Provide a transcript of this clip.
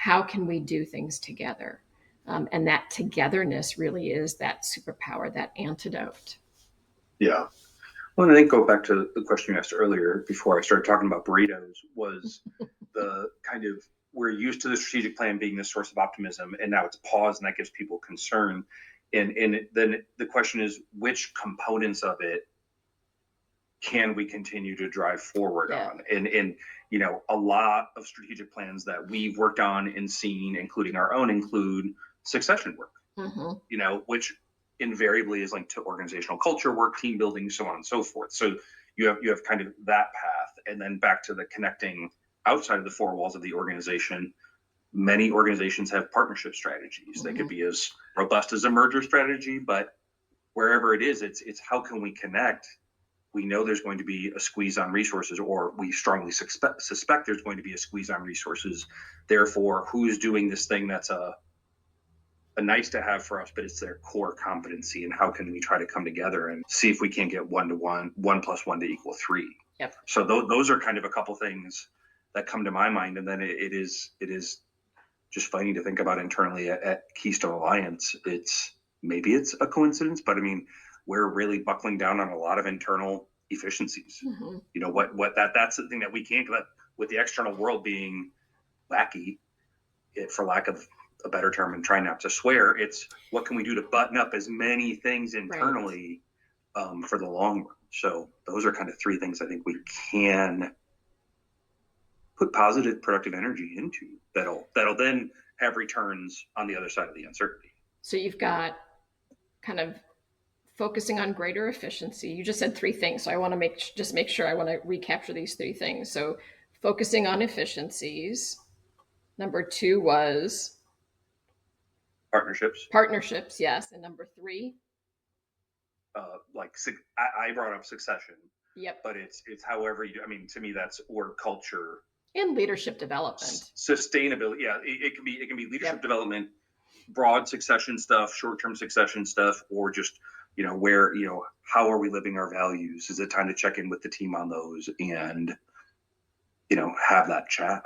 how can we do things together? And that togetherness really is that superpower, that antidote. Yeah. Well, and I think go back to the question you asked earlier before I started talking about burritos was the kind of we're used to the strategic plan being the source of optimism, and now it's paused, and that gives people concern. And then the question is, which components of it can we continue to drive forward Yeah. on? And a lot of strategic plans that we've worked on and seen, including our own, include succession work. Mm-hmm. Which invariably is linked to organizational culture work, team building, so on and so forth. So you have kind of that path, and then back to the connecting outside of the four walls of the organization. Many organizations have partnership strategies. Mm-hmm. They could be as robust as a merger strategy, but wherever it is, it's how can we connect. We know there's going to be a squeeze on resources, or we strongly suspect there's going to be a squeeze on resources. Therefore, who's doing this thing that's a nice to have for us, but it's their core competency, and how can we try to come together and see if we can get 1 to 1, 1+1 to equal 3. Yep. So those are kind of a couple things that come to my mind, and then it is just funny to think about internally at Keystone Alliance. Maybe it's a coincidence, but I mean, we're really buckling down on a lot of internal efficiencies. Mm-hmm. That's the thing that we can't let, with the external world being wacky, for lack of a better term, and try not to swear. It's what can we do to button up as many things internally, right, for the long run. So those are kind of three things I think we can put positive, productive energy into that'll then have returns on the other side of the uncertainty. So you've got kind of focusing on greater efficiency. You just said three things, so I want to make sure I want to recapture these three things. So focusing on efficiencies. Number 2 was partnerships, yes. And number 3, I brought up succession. Yep. But it's however you. I mean, to me, that's org culture and leadership development, sustainability. Yeah, it can be leadership, yep, development, broad succession stuff, short-term succession stuff, or just where how are we living our values? Is it time to check in with the team on those and have that chat?